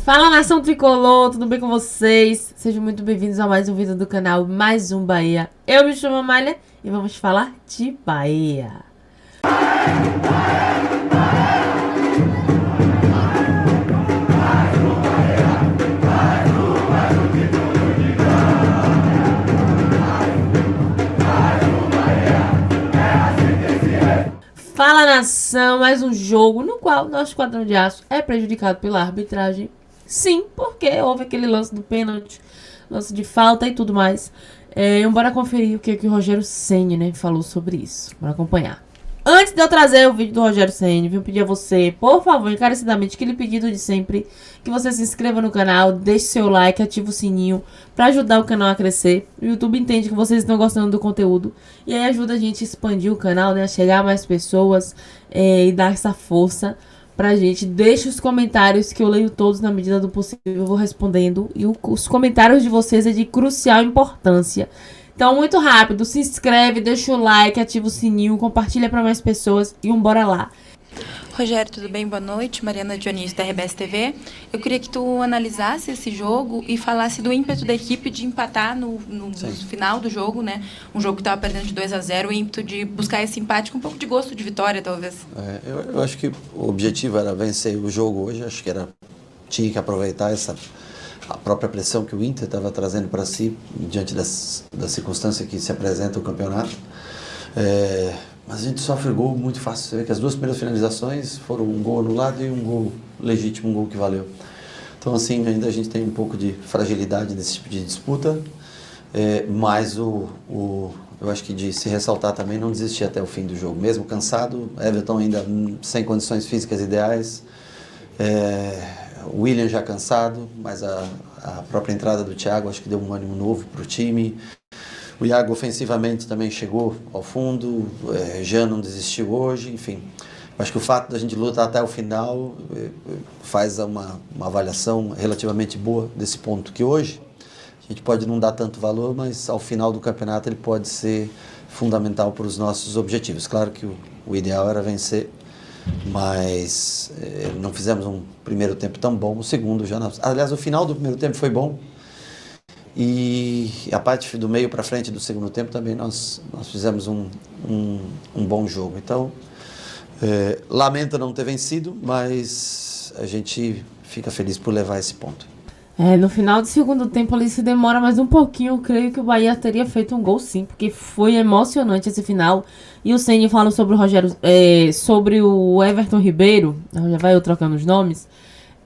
Fala, nação tricolor, tudo bem com vocês? Sejam muito bem-vindos a mais um vídeo do canal Mais Um Bahia. Eu me chamo Amália e vamos falar de Bahia. Fala, nação, mais um jogo no qual nosso Esquadrão de Aço é prejudicado pela arbitragem. Sim, porque houve aquele lance do pênalti, lance de falta e tudo mais. Bora conferir o que o Rogério Ceni, falou sobre isso. Bora acompanhar. Antes de eu trazer o vídeo do Rogério Ceni, vim pedir a você, por favor, encarecidamente, aquele pedido de sempre, que você se inscreva no canal, deixe seu like, ative o sininho, pra ajudar o canal a crescer. O YouTube entende que vocês estão gostando do conteúdo, e aí ajuda a gente a expandir o canal, a chegar a mais pessoas e dar essa força pra gente. Deixe os comentários que eu leio todos na medida do possível, eu vou respondendo, e os comentários de vocês é de crucial importância. Então, muito rápido, se inscreve, deixa o like, ativa o sininho, compartilha para mais pessoas e bora lá. Rogério, tudo bem? Boa noite. Mariana Dionísio, da RBS TV. Eu queria que tu analisasse esse jogo e falasse do ímpeto da equipe de empatar no final do jogo, né? Um jogo que estava perdendo de 2-0, o ímpeto de buscar esse empate com um pouco de gosto de vitória, talvez. Eu acho que o objetivo era vencer o jogo hoje, acho que tinha que aproveitar a própria pressão que o Inter estava trazendo para si, diante da circunstância que se apresenta o campeonato. Mas a gente sofre gol muito fácil. Você vê que as duas primeiras finalizações foram um gol anulado e um gol legítimo, um gol que valeu. Então, assim, ainda a gente tem um pouco de fragilidade nesse tipo de disputa, mas eu acho que de se ressaltar também, não desistir até o fim do jogo. Mesmo cansado, Everton ainda sem condições físicas ideais, o William já cansado, mas a própria entrada do Thiago acho que deu um ânimo novo para o time. O Iago ofensivamente também chegou ao fundo, Jean não desistiu hoje, enfim. Acho que o fato da gente lutar até o final faz uma avaliação relativamente boa desse ponto, que hoje a gente pode não dar tanto valor, mas ao final do campeonato ele pode ser fundamental para os nossos objetivos. Claro que o ideal era vencer, mas não fizemos um primeiro tempo tão bom, o segundo já... Aliás, o final do primeiro tempo foi bom, e a parte do meio para frente do segundo tempo também nós fizemos um bom jogo. Então, lamento não ter vencido, mas a gente fica feliz por levar esse ponto. No final do segundo tempo ali, se demora mais um pouquinho, eu creio que o Bahia teria feito um gol sim, porque foi emocionante esse final. E o Ceni fala sobre o Rogério, sobre o Everton Ribeiro, já vai eu trocando os nomes.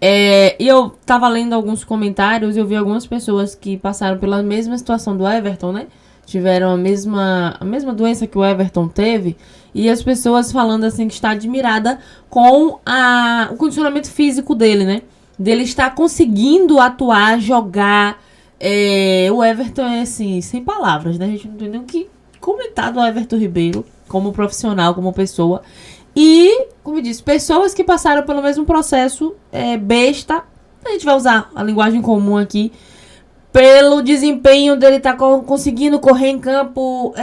E eu tava lendo alguns comentários e eu vi algumas pessoas que passaram pela mesma situação do Everton, tiveram a mesma doença que o Everton teve, e as pessoas falando assim que está admirada com o condicionamento físico dele, dele estar conseguindo atuar, jogar. O Everton é assim, sem palavras, a gente não tem nem o que comentar do Everton Ribeiro como profissional, como pessoa. E, como eu disse, pessoas que passaram pelo mesmo processo, besta, a gente vai usar a linguagem comum aqui, pelo desempenho dele tá conseguindo correr em campo,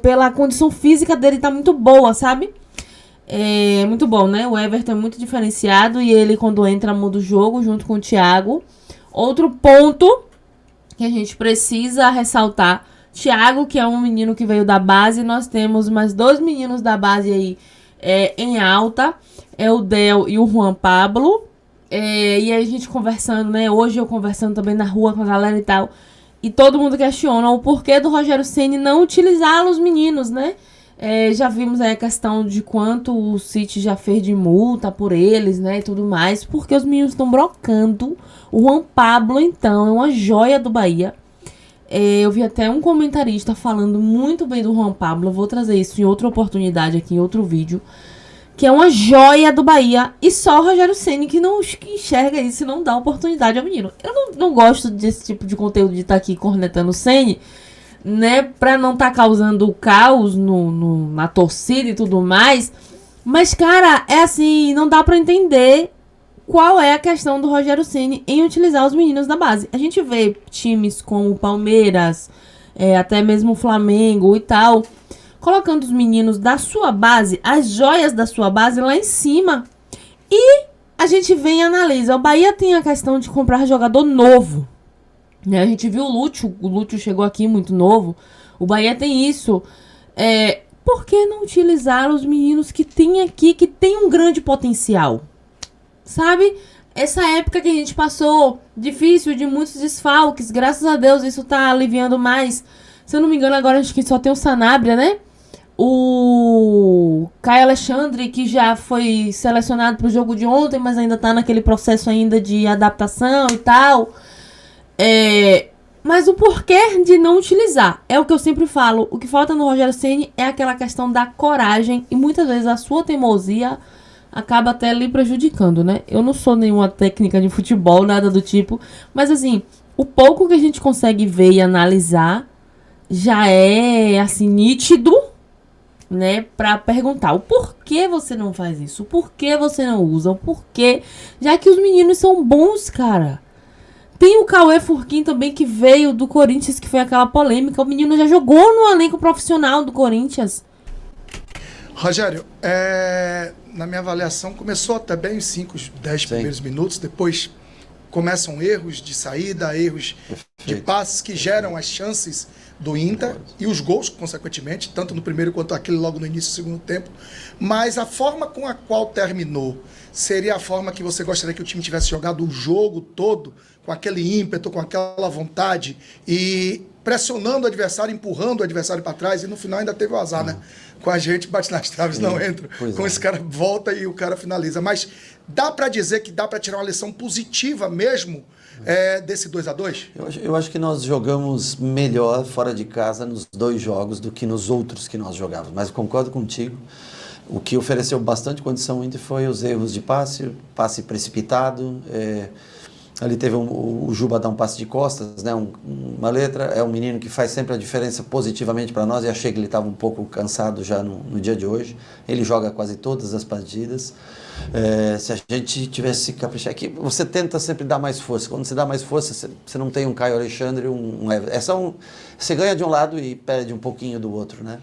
pela condição física dele tá muito boa, sabe? Muito bom, O Everton é muito diferenciado e ele, quando entra, muda o jogo junto com o Thiago. Outro ponto que a gente precisa ressaltar, Thiago, que é um menino que veio da base, nós temos mais dois meninos da base aí, em alta, o Del e o Juan Pablo, e aí a gente conversando, hoje eu conversando também na rua com a galera e tal, e todo mundo questiona o porquê do Rogério Ceni não utilizar os meninos, já vimos aí a questão de quanto o City já fez de multa por eles, e tudo mais, porque os meninos estão brocando. O Juan Pablo, então, é uma joia do Bahia. Eu vi até um comentarista falando muito bem do Juan Pablo. Eu vou trazer isso em outra oportunidade aqui, em outro vídeo. Que é uma joia do Bahia. E só o Rogério Ceni que enxerga isso e não dá oportunidade ao menino. Eu não gosto desse tipo de conteúdo de estar aqui cornetando o Ceni, pra não estar causando caos na torcida e tudo mais. Mas, cara, é assim, não dá pra entender qual é a questão do Rogério Ceni em utilizar os meninos da base. A gente vê times como o Palmeiras, até mesmo o Flamengo e tal, colocando os meninos da sua base, as joias da sua base lá em cima. E a gente vem e analisa. O Bahia tem a questão de comprar jogador novo, né? A gente viu o Lúcio chegou aqui muito novo. O Bahia tem isso. Por que não utilizar os meninos que tem aqui, que tem um grande potencial? Sabe? Essa época que a gente passou difícil, de muitos desfalques, graças a Deus isso tá aliviando mais. Se eu não me engano, agora acho que só tem o Sanabria, né? O Caio Alexandre, que já foi selecionado pro jogo de ontem, mas ainda tá naquele processo ainda de adaptação e tal. Mas o porquê de não utilizar? É o que eu sempre falo. O que falta no Rogério Ceni é aquela questão da coragem. E muitas vezes a sua teimosia acaba até lhe prejudicando, né? Eu não sou nenhuma técnica de futebol, nada do tipo. Mas assim, o pouco que a gente consegue ver e analisar já é, assim, nítido, né? Pra perguntar o porquê você não faz isso. O porquê você não usa. O porquê. Já que os meninos são bons, cara. Tem o Cauê Furquim também, que veio do Corinthians, que foi aquela polêmica. O menino já jogou no elenco profissional do Corinthians. Rogério, na minha avaliação, começou até bem os 5, 10 primeiros minutos. Depois começam erros de saída, erros de passes que geram as chances do Inter e os gols, consequentemente, tanto no primeiro quanto aquele logo no início do segundo tempo. Mas a forma com a qual terminou seria a forma que você gostaria que o time tivesse jogado o jogo todo, com aquele ímpeto, com aquela vontade e pressionando o adversário, empurrando o adversário para trás, e no final ainda teve o azar, né? Com a gente, bate nas traves, não entra. Com esse cara volta e o cara finaliza. Mas dá para dizer que dá para tirar uma lição positiva mesmo desse 2-2? Eu acho que nós jogamos melhor fora de casa nos 2 jogos do que nos outros que nós jogávamos. Mas concordo contigo. O que ofereceu bastante condição ao Inter foi os erros de passe precipitado. Ali teve o Juba dar um passe de costas, né? Uma letra. É um menino que faz sempre a diferença positivamente para nós. E achei que ele estava um pouco cansado já no dia de hoje. Ele joga quase todas as partidas. Se a gente tivesse caprichar aqui, você tenta sempre dar mais força. Quando você dá mais força, você não tem um Caio Alexandre, você ganha de um lado e perde um pouquinho do outro, né?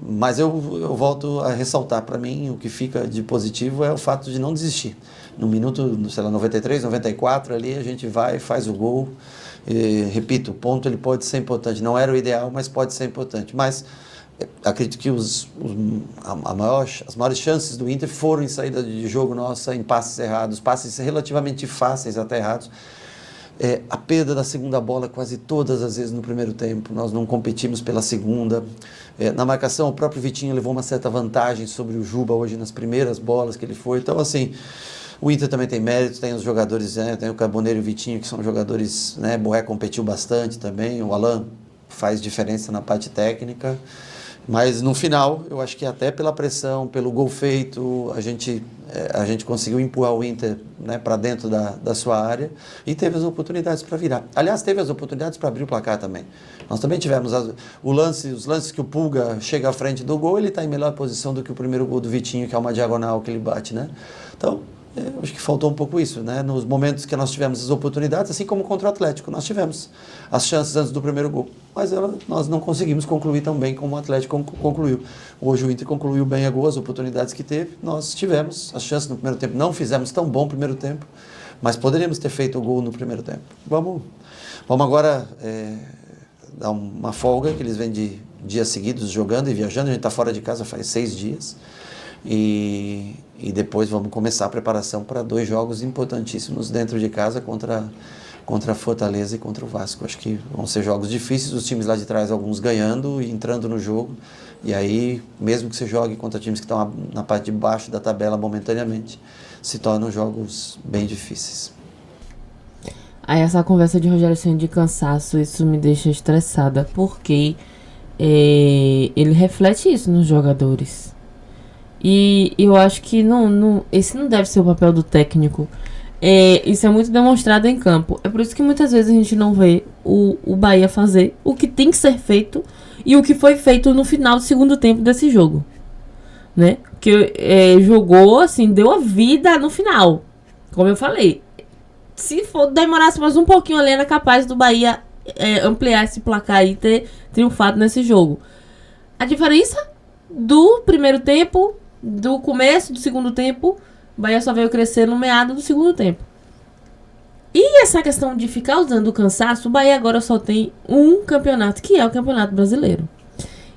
Mas eu volto a ressaltar, para mim, o que fica de positivo é o fato de não desistir. No minuto, sei lá, 93, 94, ali a gente vai, faz o gol. Repito, o ponto ele pode ser importante. Não era o ideal, mas pode ser importante. Mas acredito que as maiores chances do Inter foram em saída de jogo nossa, em passes errados, passes relativamente fáceis até errados. A perda da segunda bola quase todas as vezes no primeiro tempo, nós não competimos pela segunda. Na marcação, o próprio Vitinho levou uma certa vantagem sobre o Juba hoje nas primeiras bolas que ele foi. Então, assim, o Inter também tem méritos, tem os jogadores, tem o Carboneiro e o Vitinho, que são jogadores, né? Borré competiu bastante também, o Alan faz diferença na parte técnica. Mas no final, eu acho que até pela pressão, pelo gol feito, a gente conseguiu empurrar o Inter, né, para dentro da sua área e teve as oportunidades para virar. Aliás, teve as oportunidades para abrir o placar também. Nós também tivemos os lances que o Pulga chega à frente do gol, ele está em melhor posição do que o primeiro gol do Vitinho, que é uma diagonal que ele bate, né? Então, eu acho que faltou um pouco isso, né? Nos momentos que nós tivemos as oportunidades, assim como contra o Atlético, nós tivemos as chances antes do primeiro gol, mas nós não conseguimos concluir tão bem como o Atlético concluiu. Hoje o Inter concluiu bem as oportunidades que teve, nós tivemos as chances no primeiro tempo, não fizemos tão bom primeiro tempo, mas poderíamos ter feito o gol no primeiro tempo. Vamos agora dar uma folga, que eles vêm de dias seguidos jogando e viajando, a gente está fora de casa faz 6 dias, e depois vamos começar a preparação para 2 jogos importantíssimos dentro de casa contra a Fortaleza e contra o Vasco. Acho que vão ser jogos difíceis, os times lá de trás, alguns ganhando e entrando no jogo, e aí, mesmo que você jogue contra times que estão na parte de baixo da tabela momentaneamente, se tornam jogos bem difíceis. Aí essa conversa de Rogério Ceni de cansaço, isso me deixa estressada, porque ele reflete isso nos jogadores. E eu acho que esse não deve ser o papel do técnico. Isso é muito demonstrado em campo. É por isso que muitas vezes a gente não vê o Bahia fazer o que tem que ser feito e o que foi feito no final do segundo tempo desse jogo, né? Que jogou, assim, deu a vida no final. Como eu falei, se demorasse mais um pouquinho ali, era capaz do Bahia ampliar esse placar e ter triunfado nesse jogo. A diferença do primeiro tempo, do começo do segundo tempo, O Bahia só veio crescer no meado do segundo tempo. E essa questão de ficar usando o cansaço, o Bahia agora só tem um campeonato, que é o Campeonato Brasileiro.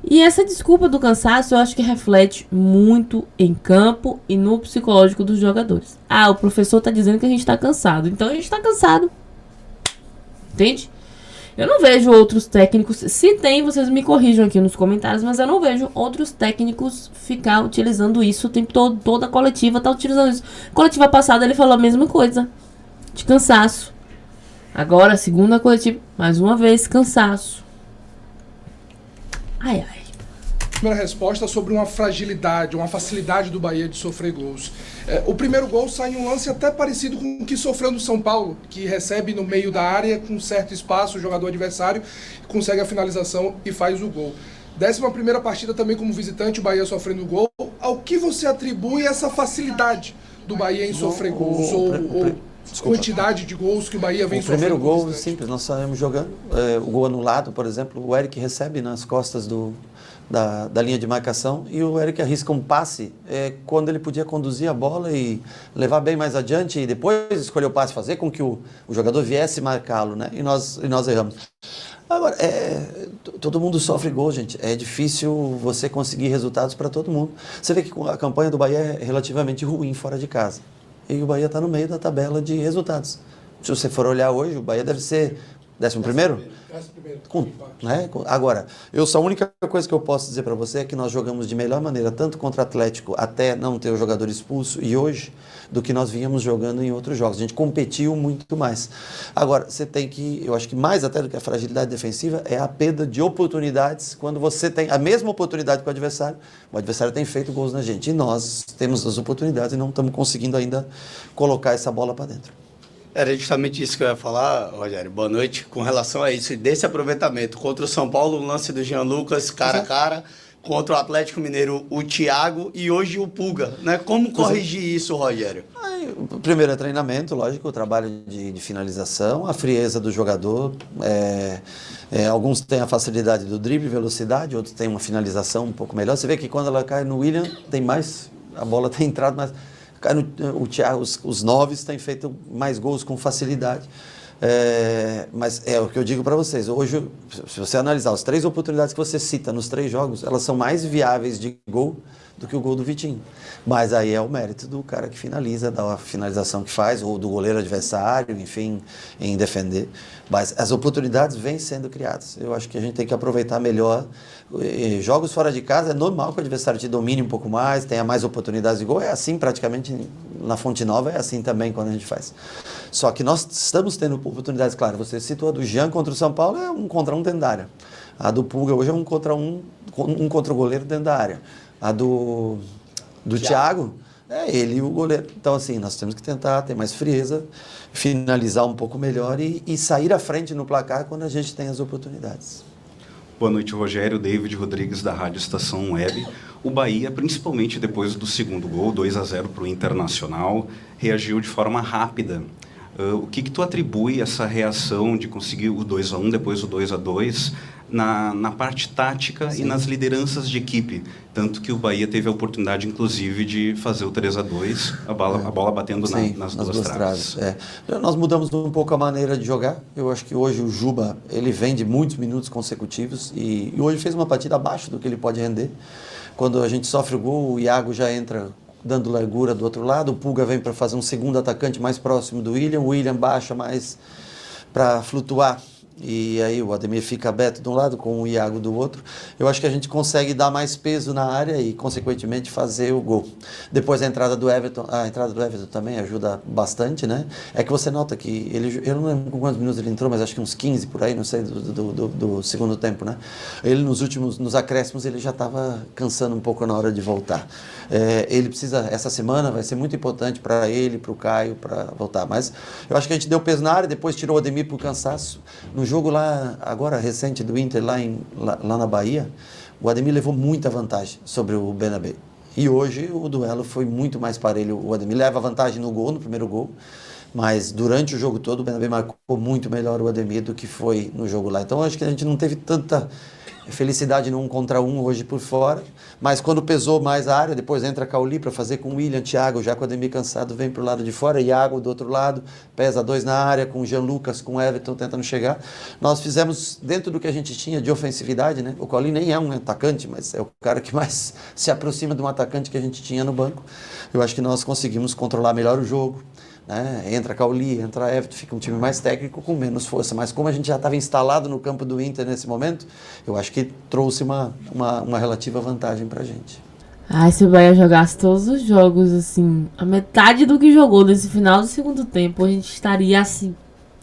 E essa desculpa do cansaço, eu acho que reflete muito em campo e no psicológico dos jogadores. Ah, o professor tá dizendo que a gente tá cansado. Então a gente tá cansado. Entende? Eu não vejo outros técnicos. Se tem, vocês me corrijam aqui nos comentários, mas eu não vejo outros técnicos ficar utilizando isso o tempo todo. Toda a coletiva tá utilizando isso. Coletiva passada ele falou a mesma coisa. De cansaço. Agora, segunda coletiva, mais uma vez, cansaço. Ai, ai. Primeira resposta sobre uma fragilidade, uma facilidade do Bahia de sofrer gols. O primeiro gol sai em um lance até parecido com o que sofreu no São Paulo, que recebe no meio da área, com certo espaço, o jogador adversário, consegue a finalização e faz o gol. 11ª partida também como visitante, o Bahia sofrendo gol. Ao que você atribui essa facilidade do Bahia em sofrer gols? Quantidade de gols que o Bahia vem sofrendo? O primeiro gol, simples, nós saímos jogando. O gol anulado, por exemplo, o Eric recebe nas costas da linha de marcação e o Eric arrisca um passe quando ele podia conduzir a bola e levar bem mais adiante e depois escolher o passe, fazer com que o jogador viesse marcá-lo, né? E nós erramos. Agora, todo mundo sofre gol, gente. É difícil você conseguir resultados para todo mundo. Você vê que a campanha do Bahia é relativamente ruim fora de casa. E o Bahia está no meio da tabela de resultados. Se você for olhar hoje, o Bahia deve ser 11º? Agora, a única coisa que eu posso dizer para você é que nós jogamos de melhor maneira, tanto contra o Atlético, até não ter o jogador expulso, e hoje, do que nós vínhamos jogando em outros jogos. A gente competiu muito mais. Agora, você tem que, eu acho que mais até do que a fragilidade defensiva, é a perda de oportunidades, quando você tem a mesma oportunidade que o adversário tem feito gols na gente. E nós temos as oportunidades e não estamos conseguindo ainda colocar essa bola para dentro. Era justamente isso que eu ia falar, Rogério. Boa noite. Com relação a isso, desse aproveitamento contra o São Paulo, o lance do Jean Lucas, cara a cara, contra o Atlético Mineiro, o Thiago e hoje o Pulga, né? Como corrigir isso, Rogério? Primeiro é treinamento, lógico, o trabalho de finalização, a frieza do jogador. Alguns têm a facilidade do drible, velocidade, outros têm uma finalização um pouco melhor. Você vê que quando ela cai no William, a bola tem entrado mais. O Thiago, os 9 têm feito mais gols com facilidade. Mas é o que eu digo para vocês. Hoje, se você analisar as 3 oportunidades que você cita nos 3 jogos, elas são mais viáveis de gol do que o gol do Vitinho. Mas aí é o mérito do cara que finaliza, da finalização que faz, ou do goleiro adversário, enfim, em defender. Mas as oportunidades vêm sendo criadas. Eu acho que a gente tem que aproveitar melhor. Jogos fora de casa, é normal que o adversário te domine um pouco mais, tenha mais oportunidades de gol. É assim praticamente na Fonte Nova, é assim também quando a gente faz. Só que nós estamos tendo oportunidades, claro. Você citou a do Jean contra o São Paulo, é 1 contra 1 dentro da área. A do Pulga hoje é 1 contra 1 contra o goleiro dentro da área. A do Thiago, é ele e o goleiro. Então, assim, nós temos que tentar ter mais frieza, finalizar um pouco melhor e sair à frente no placar quando a gente tem as oportunidades. Boa noite, Rogério. David Rodrigues, da Rádio Estação Web. O Bahia, principalmente depois do segundo gol, 2-0 para o Internacional, reagiu de forma rápida. O que tu atribui essa reação de conseguir o 2-1, depois o 2-2, na parte tática? Sim. E nas lideranças de equipe? Tanto que o Bahia teve a oportunidade, inclusive, de fazer o 3-2, a bola batendo nas duas traves. Nós mudamos um pouco a maneira de jogar. Eu acho que hoje o Juba, ele vem de muitos minutos consecutivos e hoje fez uma partida abaixo do que ele pode render. Quando a gente sofre o gol, o Iago já entra dando largura do outro lado, o Pulga vem para fazer um segundo atacante mais próximo do William, o William baixa mais para flutuar. E aí o Ademir fica aberto de um lado com o Iago do outro. Eu acho que a gente consegue dar mais peso na área e, consequentemente, fazer o gol. Depois a entrada do Everton também ajuda bastante, né? É que você nota que eu não lembro com quantos minutos ele entrou, mas acho que uns 15 por aí, não sei, do segundo tempo, né? Ele nos acréscimos, ele já estava cansando um pouco na hora de voltar. Ele precisa, essa semana vai ser muito importante para ele, para o Caio, para voltar. Mas eu acho que a gente deu peso na área, depois tirou o Ademir por cansaço. No jogo lá, agora recente do Inter, lá na Bahia, o Ademir levou muita vantagem sobre o Benabé. E hoje o duelo foi muito mais parelho. O Ademir leva vantagem no primeiro gol, mas durante o jogo todo o Benabé marcou muito melhor o Ademir do que foi no jogo lá. Então acho que a gente não teve tanta felicidade no 1 contra 1 hoje por fora, mas quando pesou mais a área, depois entra Cauli para fazer com o William, Thiago, já com o Ademir cansado, vem para o lado de fora, Iago do outro lado, pesa 2 na área, com o Jean Lucas, com o Everton tentando chegar. Nós fizemos dentro do que a gente tinha de ofensividade, né? O Cauli nem é um atacante, mas é o cara que mais se aproxima de um atacante que a gente tinha no banco. Eu acho que nós conseguimos controlar melhor o jogo. Entra Cauli, entra Everton, fica um time mais técnico com menos força, mas como a gente já estava instalado no campo do Inter nesse momento, eu acho que trouxe uma relativa vantagem pra gente. Se o Bahia jogasse todos os jogos, assim, a metade do que jogou nesse final do segundo tempo, a gente estaria assim,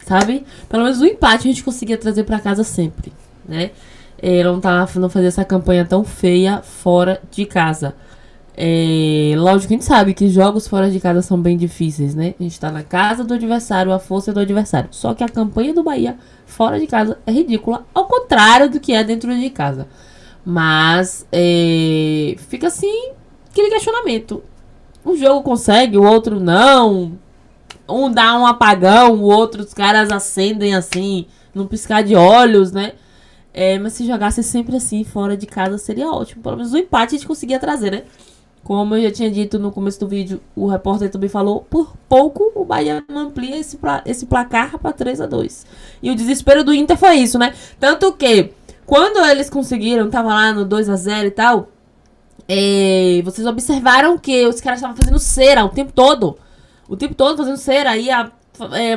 sabe? Pelo menos o empate a gente conseguia trazer pra casa sempre, né? Não fazia essa campanha tão feia fora de casa. Lógico que a gente sabe que jogos fora de casa são bem difíceis, né? A gente tá na casa do adversário, a força é do adversário. Só que a campanha do Bahia fora de casa é ridícula, ao contrário do que é dentro de casa. Mas fica assim aquele questionamento. Um jogo consegue, o outro não. Um dá um apagão, o outro os caras acendem assim, num piscar de olhos, né? Mas se jogasse sempre assim fora de casa seria ótimo. Pelo menos o empate a gente conseguia trazer, né? Como eu já tinha dito no começo do vídeo, o repórter também falou, por pouco o Bahia não amplia esse placar para 3-2. E o desespero do Inter foi isso, né? Tanto que, quando eles conseguiram, tava lá no 2-0 e tal, vocês observaram que os caras estavam fazendo cera o tempo todo. O tempo todo fazendo cera, ia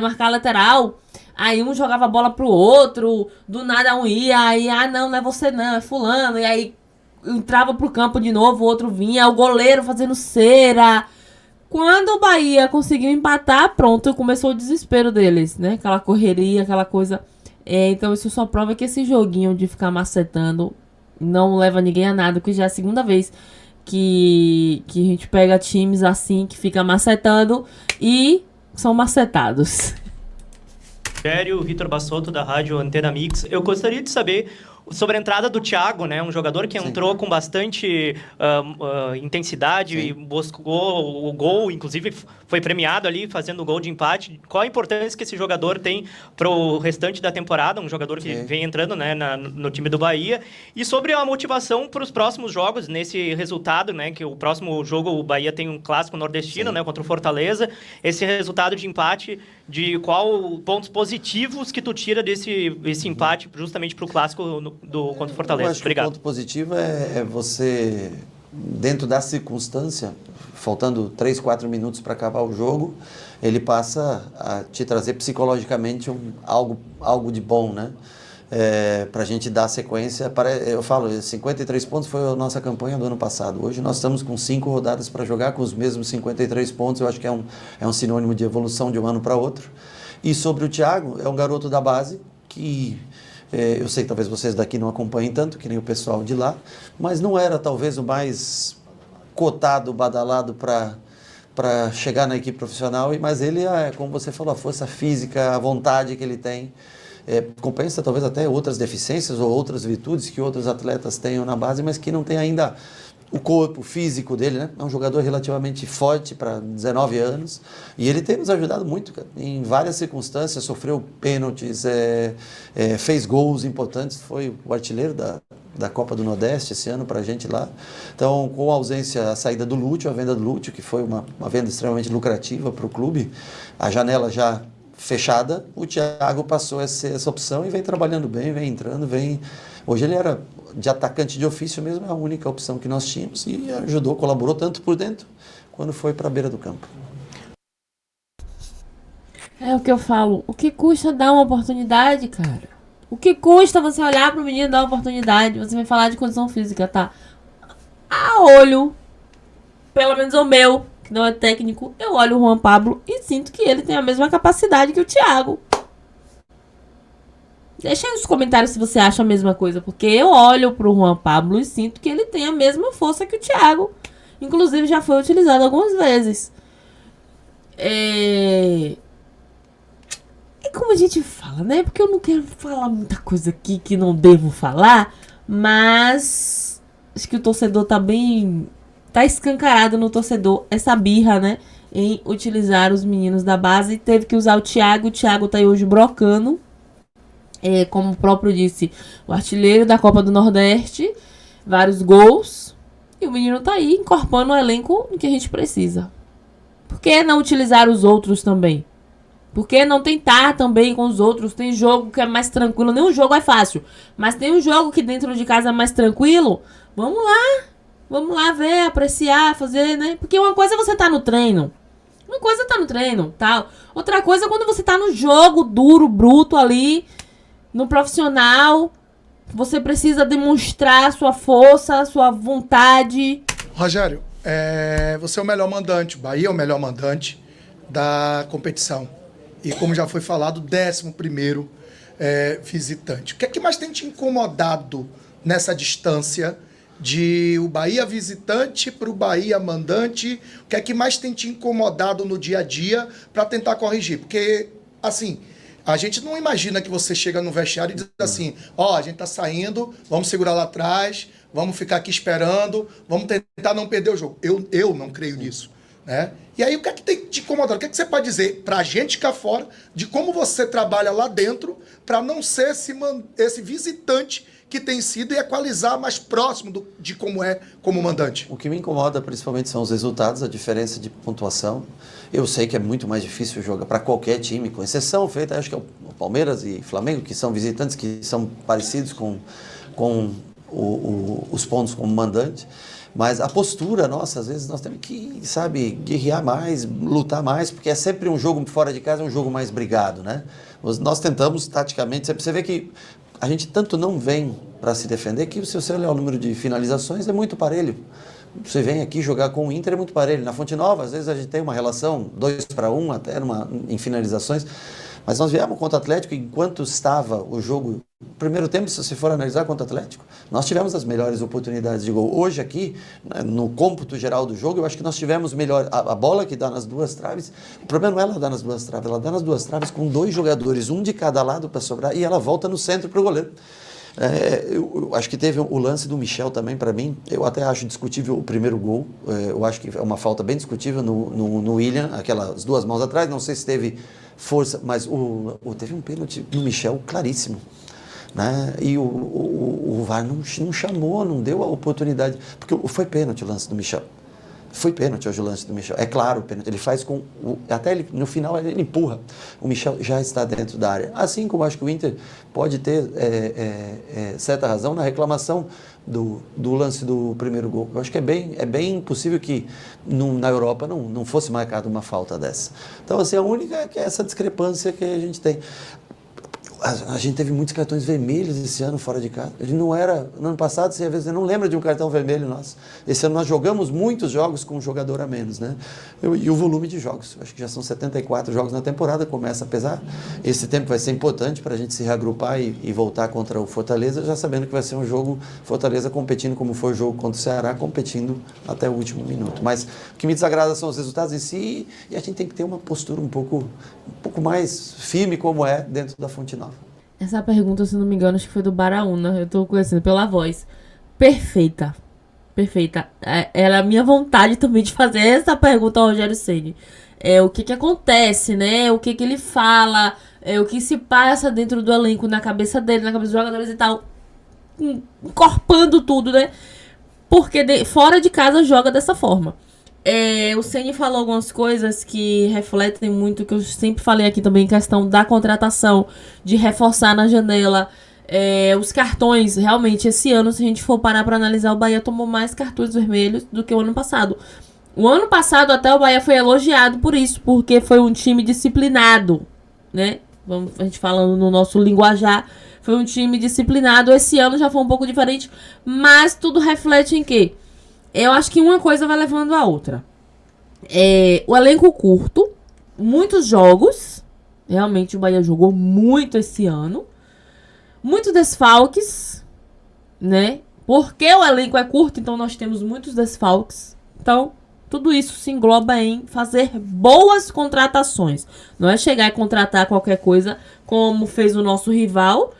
marcar a lateral, aí um jogava a bola pro outro, do nada um ia, aí, não é você não, é fulano, e aí entrava pro campo de novo, o outro vinha, o goleiro fazendo cera. Quando o Bahia conseguiu empatar, pronto, começou o desespero deles, né? Aquela correria, aquela coisa. Então isso só prova que esse joguinho de ficar macetando não leva ninguém a nada, porque já é a segunda vez que a gente pega times assim, que fica macetando e são macetados. Sério, Vitor Bassotto, da rádio Antena Mix. Eu gostaria de saber sobre a entrada do Thiago, né? Um jogador que entrou com bastante intensidade e buscou o gol, inclusive foi premiado ali fazendo o gol de empate. Qual a importância que esse jogador tem para o restante da temporada? Um jogador que vem entrando, né, no time do Bahia. E sobre a motivação para os próximos jogos, nesse resultado, né? Que o próximo jogo o Bahia tem um clássico nordestino, né? Contra o Fortaleza. Esse resultado de empate, de qual pontos positivos que tu tira desse empate justamente para o clássico contra o Fortaleza? Eu acho Obrigado. Que o ponto positivo é você, dentro da circunstância, faltando 3, 4 minutos para acabar o jogo, ele passa a te trazer psicologicamente algo de bom, né? Para a gente dar sequência. Eu falo, 53 pontos foi a nossa campanha do ano passado. Hoje nós estamos com 5 rodadas para jogar com os mesmos 53 pontos. Eu acho que é um sinônimo de evolução de um ano para outro. E sobre o Thiago, é um garoto da base que... eu sei que talvez vocês daqui não acompanhem tanto, que nem o pessoal de lá, mas não era talvez o mais cotado, badalado para chegar na equipe profissional, mas ele, como você falou, a força física, a vontade que ele tem, compensa talvez até outras deficiências ou outras virtudes que outros atletas tenham na base, mas que não tem ainda o corpo físico dele, né? É um jogador relativamente forte para 19 anos e ele tem nos ajudado muito, cara, em várias circunstâncias, sofreu pênaltis, fez gols importantes, foi o artilheiro da Copa do Nordeste esse ano para a gente lá. Então, com a saída do Lúcio, a venda do Lúcio, que foi uma venda extremamente lucrativa para o clube, a janela já fechada, o Thiago passou a ser essa opção e vem trabalhando bem, vem entrando, Hoje ele era de atacante de ofício mesmo, é a única opção que nós tínhamos e ajudou, colaborou tanto por dentro quando foi para a beira do campo. É o que eu falo, o que custa dar uma oportunidade, cara? O que custa você olhar pro menino e dar uma oportunidade? Você vai falar de condição física, tá? A olho, pelo menos o meu, que não é técnico, eu olho o Juan Pablo e sinto que ele tem a mesma capacidade que o Thiago. Deixa aí nos comentários se você acha a mesma coisa, porque eu olho pro Juan Pablo e sinto que ele tem a mesma força que o Thiago. Inclusive já foi utilizado algumas vezes. E como a gente fala, né? Porque eu não quero falar muita coisa aqui que não devo falar, mas acho que o torcedor tá escancarado no torcedor essa birra, né? Em utilizar os meninos da base. Teve que usar o Thiago tá aí hoje brocando. como o próprio disse, o artilheiro da Copa do Nordeste, vários gols, e o menino tá aí incorporando o elenco que a gente precisa. Por que não utilizar os outros também? Por que não tentar também com os outros? Tem jogo que é mais tranquilo, nenhum jogo é fácil, mas tem um jogo que dentro de casa é mais tranquilo. Vamos lá ver, apreciar, fazer, né? Porque uma coisa é você tá no treino, tal. Outra coisa é quando você tá no jogo duro, bruto ali, no profissional, você precisa demonstrar sua força, sua vontade. Rogério, você é o melhor mandante, o Bahia é o melhor mandante da competição. E como já foi falado, 11º visitante. O que é que mais tem te incomodado nessa distância de o Bahia visitante para o Bahia mandante? O que é que mais tem te incomodado no dia a dia para tentar corrigir? Porque, assim, a gente não imagina que você chega no vestiário e diz assim, a gente tá saindo, vamos segurar lá atrás, vamos ficar aqui esperando, vamos tentar não perder o jogo. Eu não creio nisso, né? E aí, o que é que tem te incomodado? O que é que você pode dizer pra gente cá fora de como você trabalha lá dentro para não ser esse visitante que tem sido e equalizar mais próximo de como é como mandante? O que me incomoda principalmente são os resultados, a diferença de pontuação. Eu sei que é muito mais difícil jogar para qualquer time, com exceção feita, acho que é o Palmeiras e Flamengo, que são visitantes, que são parecidos com os pontos como mandante. Mas a postura nossa, às vezes nós temos que, guerrear mais, lutar mais, porque é sempre um jogo fora de casa, é um jogo mais brigado, né? Nós tentamos, taticamente, você vê que a gente tanto não vem para se defender que, se você olhar o número de finalizações, é muito parelho. Você vem aqui jogar com o Inter, é muito parelho. Na Fonte Nova, às vezes a gente tem uma relação 2-1, até em finalizações. Mas nós viemos contra o Atlético, enquanto estava o jogo, primeiro tempo, se você for analisar contra o Atlético, nós tivemos as melhores oportunidades de gol. Hoje aqui, no cômputo geral do jogo, eu acho que nós tivemos melhor. A bola que dá nas duas traves, o problema não é ela dar nas duas traves, ela dá nas duas traves com 2 jogadores, um de cada lado para sobrar, e ela volta no centro para o goleiro. Eu acho que teve o lance do Michel também, para mim. Eu até acho discutível o primeiro gol. Eu acho que é uma falta bem discutível no William, aquelas 2 mãos atrás. Não sei se teve força, mas teve um pênalti no Michel claríssimo, né? E o VAR não chamou, não deu a oportunidade, porque foi pênalti o lance do Michel. Foi pênalti hoje o lance do Michel. É claro, o pênalti. Ele faz com... Até ele, no final ele empurra. O Michel já está dentro da área. Assim como acho que o Inter pode ter certa razão na reclamação do lance do primeiro gol. Eu acho que é bem possível que na Europa não fosse marcada uma falta dessa. Então, assim, a única é que é essa discrepância que a gente tem. A gente teve muitos cartões vermelhos esse ano fora de casa. Ele não era... No ano passado, você às vezes não lembra de um cartão vermelho nosso. Esse ano nós jogamos muitos jogos com um jogador a menos, né? E o volume de jogos. Acho que já são 74 jogos na temporada. Começa a pesar. Esse tempo vai ser importante para a gente se reagrupar e voltar contra o Fortaleza, já sabendo que vai ser um jogo Fortaleza competindo como foi o jogo contra o Ceará, competindo até o último minuto. Mas o que me desagrada são os resultados em si, e a gente tem que ter uma postura um pouco mais firme como é dentro da Fonte Nova. Essa pergunta, se não me engano, acho que foi do Baraúna. Eu tô conhecendo pela voz. Perfeita. Era a minha vontade também de fazer essa pergunta ao Rogério Ceni. O que acontece, né? O que ele fala, o que se passa dentro do elenco, na cabeça dele, na cabeça dos jogadores e tal. Encorpando tudo, né? Porque fora de casa joga dessa forma. O Ceni falou algumas coisas que refletem muito, que eu sempre falei aqui também, em questão da contratação, de reforçar na janela. Os cartões, realmente, esse ano, se a gente for parar para analisar, o Bahia tomou mais cartões vermelhos do que o ano passado. O ano passado até o Bahia foi elogiado por isso, porque foi um time disciplinado, né? A gente falando no nosso linguajar, foi um time disciplinado. Esse ano já foi um pouco diferente, mas tudo reflete em quê? Eu acho que uma coisa vai levando a outra. O elenco curto, muitos jogos. Realmente o Bahia jogou muito esse ano. Muitos desfalques, né? Porque o elenco é curto, então nós temos muitos desfalques. Então, tudo isso se engloba em fazer boas contratações. Não é chegar e contratar qualquer coisa, como fez o nosso rival,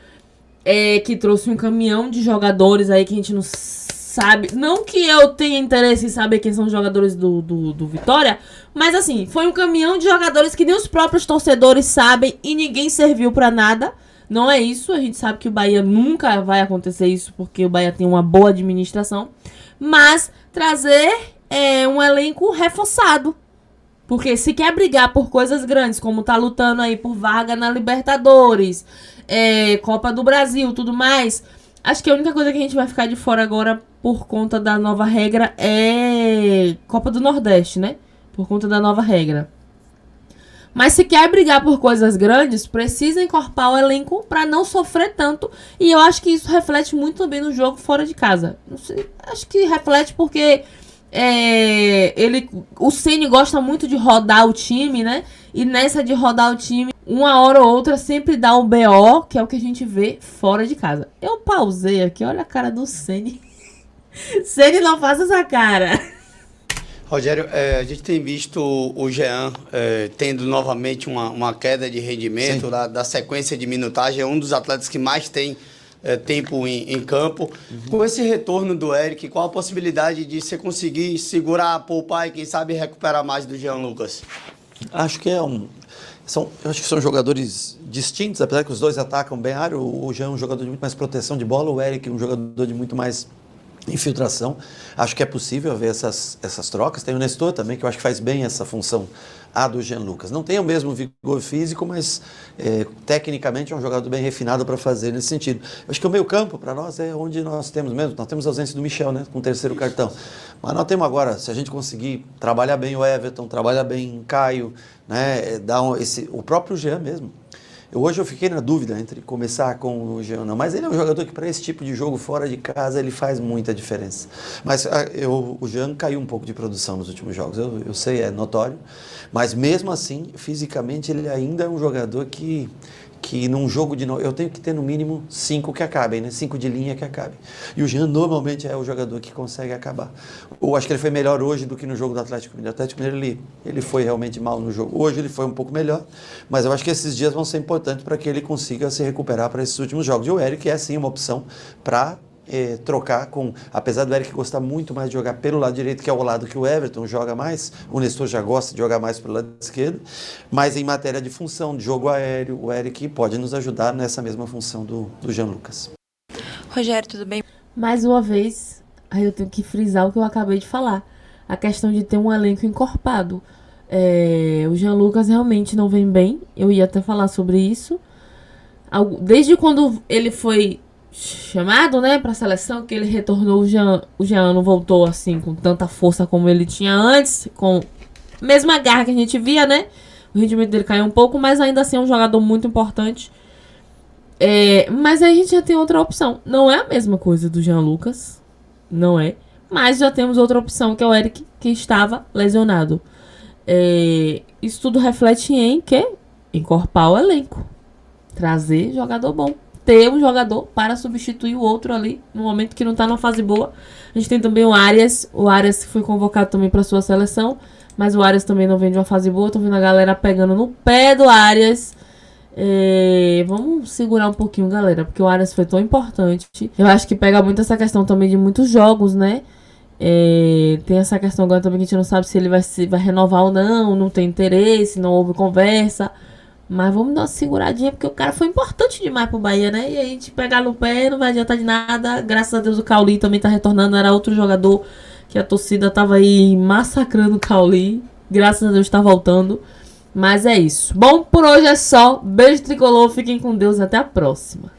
que trouxe um caminhão de jogadores aí que a gente não sabe. Não que eu tenha interesse em saber quem são os jogadores do Vitória, mas assim, foi um caminhão de jogadores que nem os próprios torcedores sabem e ninguém serviu pra nada, Não é isso, a gente sabe que o Bahia nunca vai acontecer isso, porque o Bahia tem uma boa administração. Mas trazer um elenco reforçado. Porque se quer brigar por coisas grandes, como tá lutando aí por vaga na Libertadores, Copa do Brasil, tudo mais, acho que a única coisa que a gente vai ficar de fora agora por conta da nova regra é Copa do Nordeste, né? Por conta da nova regra. Mas se quer brigar por coisas grandes, precisa encorpar o elenco para não sofrer tanto. E eu acho que isso reflete muito também no jogo fora de casa. Não sei, acho que reflete porque o Ceni gosta muito de rodar o time, né? E nessa de rodar o time, uma hora ou outra sempre dá um BO, que é o que a gente vê fora de casa. Eu pausei aqui, olha a cara do Ceni. Ceni, não faça essa cara. Rogério, a gente tem visto o Jean tendo novamente uma queda de rendimento da sequência de minutagem. É um dos atletas que mais tem tempo em campo. Com esse retorno do Eric, qual a possibilidade de você conseguir segurar, poupar e quem sabe recuperar mais do Jean Lucas? Acho que acho que são jogadores distintos, apesar que os dois atacam bem a área. O Jean é um jogador de muito mais proteção de bola, o Eric é um jogador de muito mais infiltração. Acho que é possível haver essas trocas. Tem o Nestor também, que eu acho que faz bem essa função do Jean Lucas. Não tem o mesmo vigor físico, mas tecnicamente é um jogador bem refinado para fazer nesse sentido. Eu acho que o meio campo, para nós, é onde nós temos mesmo. Nós temos a ausência do Michel, né, com o terceiro cartão. Mas nós temos agora, se a gente conseguir trabalhar bem o Everton, trabalhar bem o Caio, né, o próprio Jean mesmo. Hoje eu fiquei na dúvida entre começar com o Jean ou não, mas ele é um jogador que para esse tipo de jogo fora de casa ele faz muita diferença. Mas o Jean caiu um pouco de produção nos últimos jogos, eu sei, é notório, mas mesmo assim, fisicamente ele ainda é um jogador que num jogo eu tenho que ter no mínimo 5 que acabem, né? 5 de linha que acabem. E o Jean normalmente é o jogador que consegue acabar. Eu acho que ele foi melhor hoje do que no jogo do Atlético Mineiro. O Atlético Mineiro ele foi realmente mal no jogo. Hoje ele foi um pouco melhor, mas eu acho que esses dias vão ser importantes para que ele consiga se recuperar para esses últimos jogos. E o Eric é sim uma opção para trocar apesar do Eric gostar muito mais de jogar pelo lado direito, que é o lado que o Everton joga mais, o Nestor já gosta de jogar mais pelo lado esquerdo, mas em matéria de função, de jogo aéreo, o Eric pode nos ajudar nessa mesma função do Jean Lucas. Rogério, tudo bem? Mais uma vez, aí eu tenho que frisar o que eu acabei de falar, a questão de ter um elenco encorpado. O Jean Lucas realmente não vem bem, eu ia até falar sobre isso, desde quando ele foi chamado, né, para a seleção, que ele retornou, o Jean não voltou assim com tanta força como ele tinha antes, com a mesma garra que a gente via, né? O rendimento dele caiu um pouco, mas ainda assim é um jogador muito importante. Mas aí a gente já tem outra opção. Não é a mesma coisa do Jean Lucas, não é, mas já temos outra opção, que é o Eric, que estava lesionado. Isso tudo reflete em encorpar o elenco, trazer jogador bom, ter um jogador para substituir o outro ali no momento que não está numa fase boa. A gente tem também o Arias foi convocado também para sua seleção, mas o Arias também não vem de uma fase boa. Tô vendo a galera pegando no pé do Arias. Vamos segurar um pouquinho, galera, porque o Arias foi tão importante. Eu acho que pega muito essa questão também de muitos jogos, né? Tem essa questão agora também que a gente não sabe se ele vai renovar ou não tem interesse, não houve conversa. Mas vamos dar uma seguradinha, porque o cara foi importante demais pro Bahia, né? E a gente pegar no pé não vai adiantar de nada. Graças a Deus o Cauli também tá retornando. Era outro jogador que a torcida tava aí massacrando o Cauli. Graças a Deus tá voltando. Mas é isso. Bom, por hoje é só. Beijo tricolor, fiquem com Deus, até a próxima.